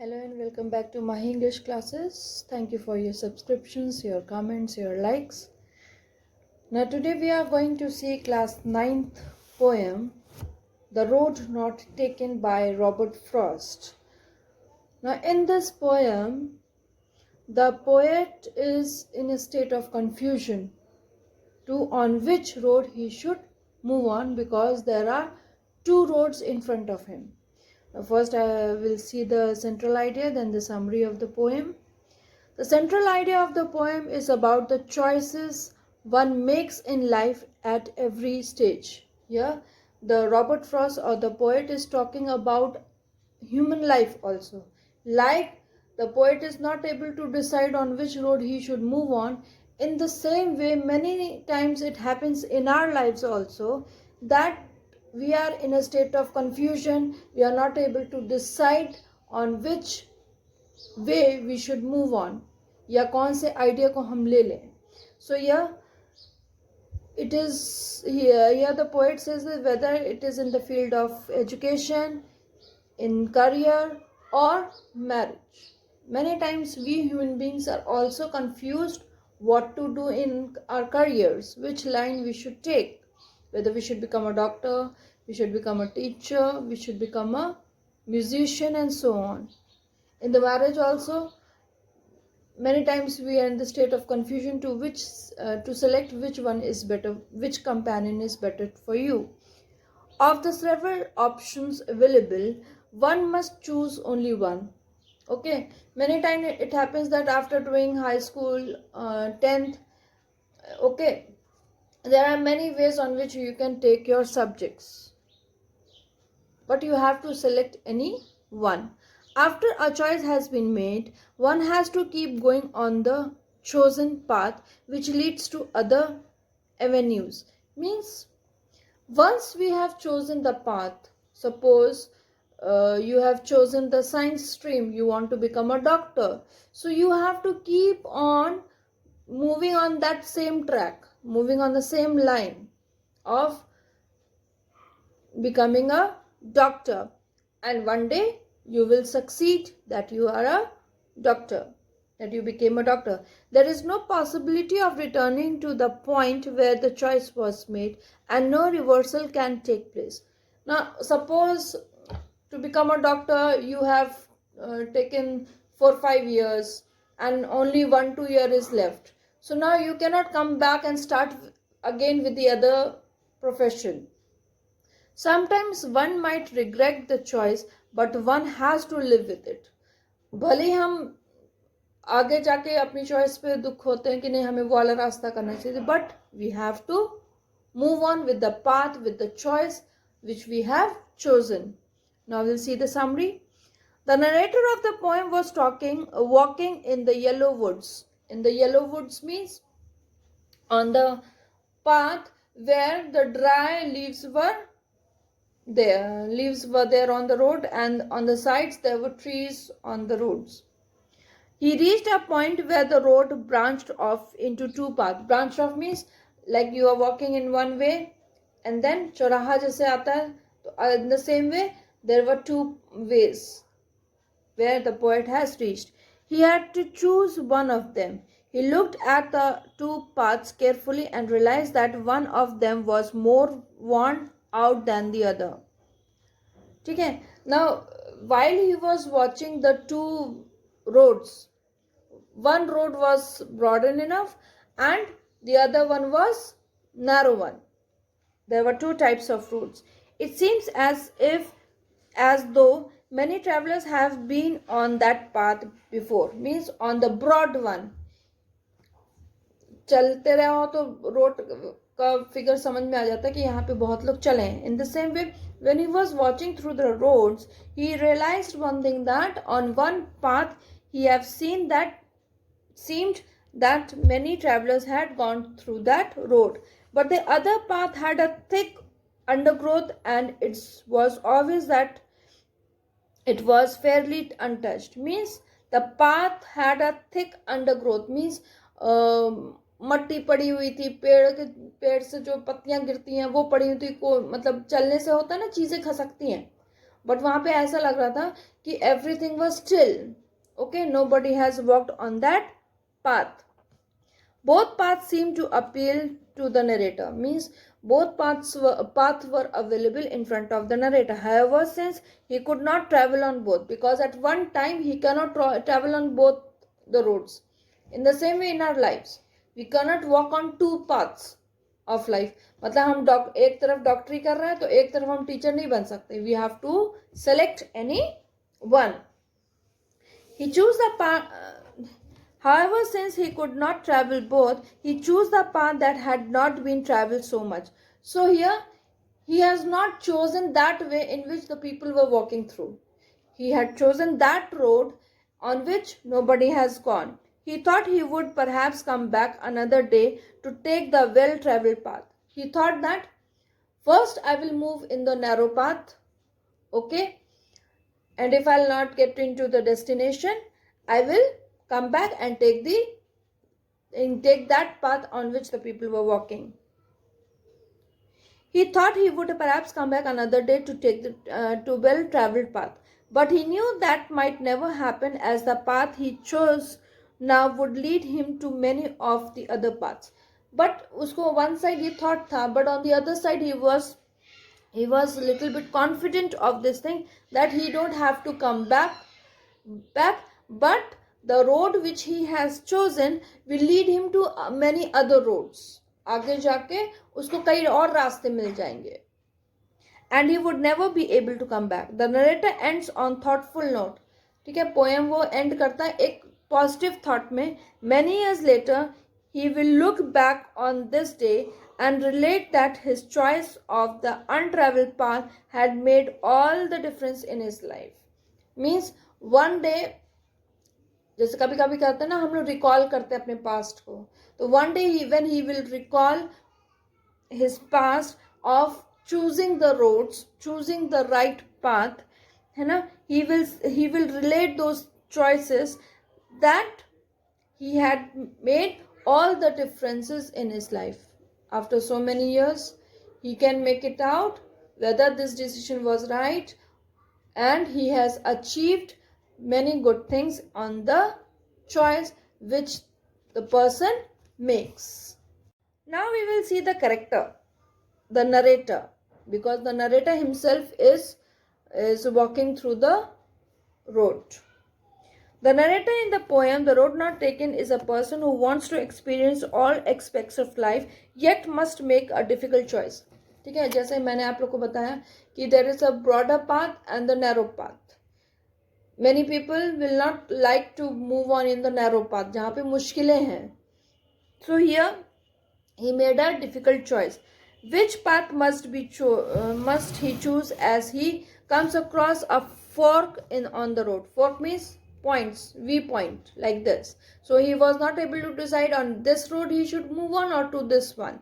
Hello and welcome back to my English classes. Thank you for your subscriptions, your comments, your likes. Now today we are going to see class 9th poem, The Road Not Taken by Robert Frost. Now in this poem, the poet is in a state of confusion to on which road he should move on because there are two roads in front of him. First, I will see the central idea, then the summary of the poem. The central idea of the poem is about the choices one makes in life at every stage. Yeah, the Robert Frost or the poet is talking about human life also. Like the poet is not able to decide on which road he should move on. In the same way, many times it happens in our lives also that we are in a state of confusion. We are not able to decide on which way we should move on या कौन से idea को हम ले लें. So yeah, it is here the poet says that whether it is in the field of education, in career or marriage, many times we human beings are also confused what to do in our careers, which line we should take, whether we should become a doctor, we should become a teacher, we should become a musician and so on. In the marriage also, many times we are in the state of confusion to select which one is better, which companion is better for you. Of the several options available, one must choose only one. Okay, many times it happens that after doing high school, 10th, okay, there are many ways on which you can take your subjects, but you have to select any one. After a choice has been made, one has to keep going on the chosen path which leads to other avenues. Means once we have chosen the path, suppose you have chosen the science stream, you want to become a doctor, so you have to keep on moving on that same track, moving on the same line of becoming a doctor, and one day you will succeed that you are a doctor, that you became a doctor. There is no possibility of returning to the point where the choice was made, and no reversal can take place. Now suppose to become a doctor you have taken 4-5 years and only 1-2 year is left, so now you cannot come back and start again with the other profession. Sometimes one might regret the choice, but one has to live with it. भले हम आगे जाके अपनी choice पे दुख होते हैं कि नहीं हमें वो वाला रास्ता करना चाहिए, but we have to move on with the path, with the choice which we have chosen. Now we'll see the summary. The narrator of the poem was walking in the yellow woods. In the yellow woods means on the path where the dry leaves were there on the road, and on the sides there were trees on the roads. He reached a point where the road branched off into two paths. Branched off means like you are walking in one way and then चौराहा जैसे आता है, तो in the same way there were two ways where the poet has reached. He had to choose one of them. He looked at the two paths carefully and realized that one of them was more worn out than the other. Okay. Now while he was watching the two roads, one road was broadened enough and the other one was narrow one. There were two types of roads. It seems as though many travelers have been on that path before. Means on the broad one चलते रहे हो तो road का figure समझ में आ जाता है कि यहाँ पे बहुत लोग चले हैं. In the same way, when he was watching through the roads, he realized one thing, that on one path he have seen that seemed that many travelers had gone through that road, but the other path had a thick undergrowth, and it was obvious that it was fairly untouched. Means the path had a thick undergrowth means मट्टी पड़ी हुई थी, पेड़ से जो पत्तियां गिरती हैं वो पड़ी हुई थी, को मतलब चलने से होता है ना, चीजें खसकती हैं, बट वहां पे ऐसा लग रहा था कि everything was still. Okay, nobody has walked on that path. Both paths seem to appeal to the narrator. Means both paths were available in front of the narrator. However, since he could not travel on both, because at one time he cannot travel on both the roads. In the same way in our lives, we cannot walk on two paths of life. मतलब हम एक तरफ डॉक्टरी कर रहे हैं तो एक तरफ हम टीचर नहीं बन सकते. We have to select any one. He chose the path. However, since he could not travel both, he chose the path that had not been traveled so much. So here, he has not chosen that way in which the people were walking through. He had chosen that road on which nobody has gone. He thought he would perhaps come back another day to take the well-traveled path. He thought that first I will move in the narrow path, okay? And if I'll not get into the destination, I will come back and take that path on which the people were walking. He thought he would perhaps come back another day to take the to well-traveled path, but he knew that might never happen, as the path he chose now would lead him to many of the other paths. But usko one side he thought tha, but on the other side he was a little bit confident of this thing, that he don't have to come back, but the road which he has chosen will lead him to many other roads. आगे जाके उसको कई और रास्ते मिल जाएंगे. And he would never be able to come back. The narrator ends on thoughtful note. ठीक है, poem वो एंड करता है एक पॉजिटिव थॉट में. Many years later he will look back on this day and relate that his choice of the untraveled path had made all the difference in his life. Means one day, जैसे कभी कभी कहते हैं ना हम लोग recall करते हैं अपने पास्ट को, तो one day when he will recall his past of choosing the roads, choosing the right path, है ना, he will relate those choices that he had made all the differences in his life. After so many years, he can make it out whether this decision was right, and he has achieved many good things on the choice which the person makes. Now we will see the character, the narrator, because the narrator himself is walking through the road. The narrator in the poem The Road Not Taken is a person who wants to experience all aspects of life yet must make a difficult choice. ठीक है, जैसे मैंने आप लोग को बताया कि there is a broader path and the narrow path. Many people will not like to move on in the narrow path जहाँ पे मुश्किलें हैं. So here he made a difficult choice. Which path must he choose as he comes across a fork on the road? Fork means points, viewpoint, like this. So he was not able to decide on this road he should move on or to this one.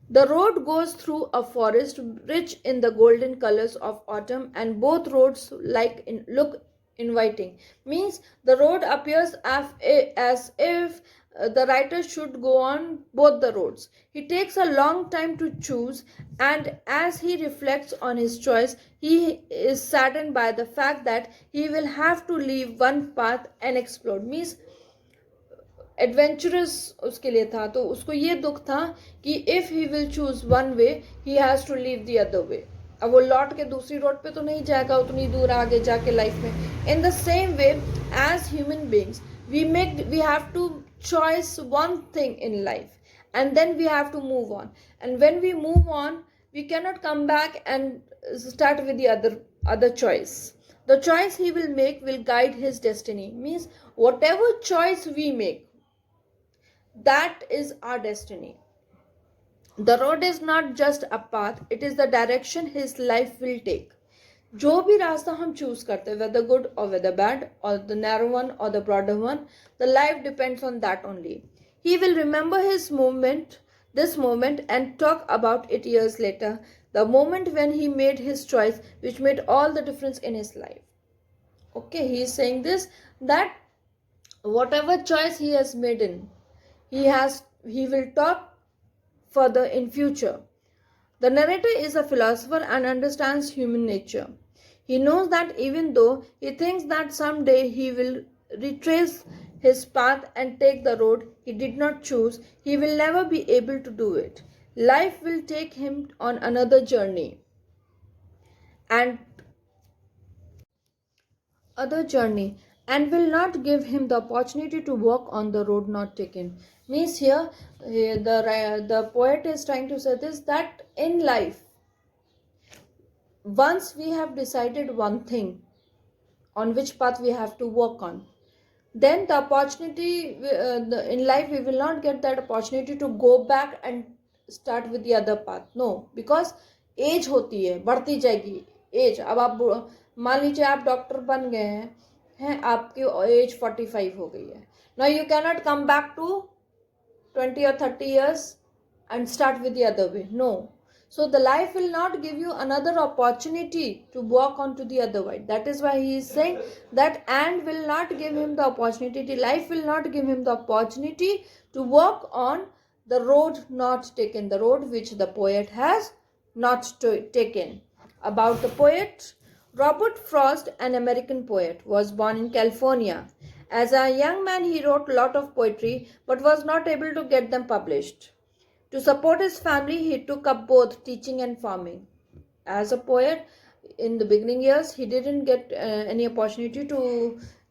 The road goes through a forest rich in the golden colors of autumn, and both roads look inviting. Means the road appears as if the writer should go on both the roads. He takes a long time to choose, and as he reflects on his choice, he is saddened by the fact that he will have to leave one path and explore. Means adventurous उसके लिए था, तो उसको ये दुख था कि if he will choose one way he has to leave the other way. अब वो लौट के दूसरी रोड पे तो नहीं जाएगा उतनी दूर आगे जाके लाइफ में. In the same way as human beings we have to choose one thing in life, and then we have to move on, and when we move on we cannot come back and start with the other choice. The choice he will make will guide his destiny. Means whatever choice we make, that is our destiny. The road is not just a path, it is the direction his life will take. जो भी रास्ता हम choose करते हैं, whether good or whether bad, or the narrow one or the broader one, the life depends on that only. He will remember this moment and talk about it years later, the moment when he made his choice which made all the difference in his life. Okay, he is saying this, that whatever choice he has made he will talk further in future. The narrator is a philosopher and understands human nature. He knows that even though he thinks that someday he will retrace his path and take the road he did not choose, he will never be able to do it. Life will take him on another journey and will not give him the opportunity to walk on the road not taken. Means here the poet is trying to say this, that in life, once we have decided one thing on which path we have to work on, then the opportunity in life we will not get that opportunity to go back and start with the other path. No, because age होती है, बढ़ती जाएगी as. अब आप मान लीजिए आप doctor बन गए हैं आपकी एज 45 हो गई है. Now you can not come back to 20 or 30 years and start with the other way. No. So the life will not give you another opportunity to walk on to the other way. That is why he is saying that and will not give him the opportunity. Life will not give him the opportunity to walk on the road not taken, the road which the poet has not taken. About the poet, Robert Frost, an American poet, was born in California. As a young man, he wrote a lot of poetry but was not able to get them published. To support his family, he took up both teaching and farming. As a poet, in the beginning years, he didn't get any opportunity to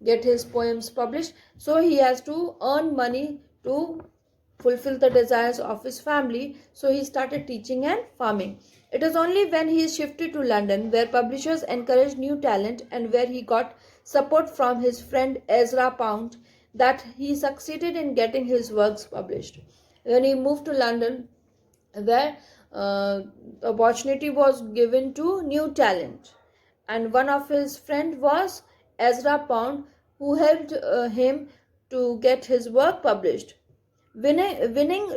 get his poems published. So he has to earn money to fulfill the desires of his family. So he started teaching and farming. It is only when he shifted to London, where publishers encouraged new talent and where he got support from his friend Ezra Pound, that he succeeded in getting his works published. When he moved to London, where opportunity was given to new talent, and one of his friend was Ezra Pound, who helped him to get his work published. Winning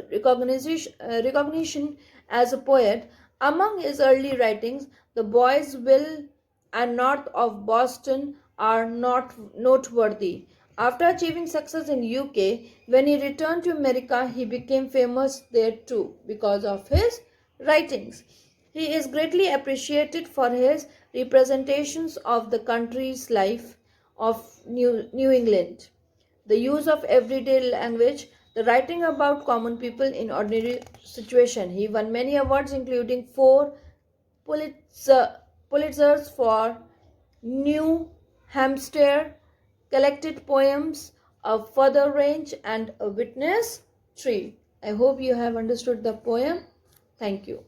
recognition as a poet, among his early writings, The Boys Will and North of Boston are not noteworthy. After achieving success in UK, when he returned to America, he became famous there too because of his writings. He is greatly appreciated for his representations of the country's life of New England, the use of everyday language, the writing about common people in ordinary situation. He won many awards, including 4 Pulitzers for New Hampshire, collected poems, A Further Range, and A Witness Tree. I hope you have understood the poem. Thank you.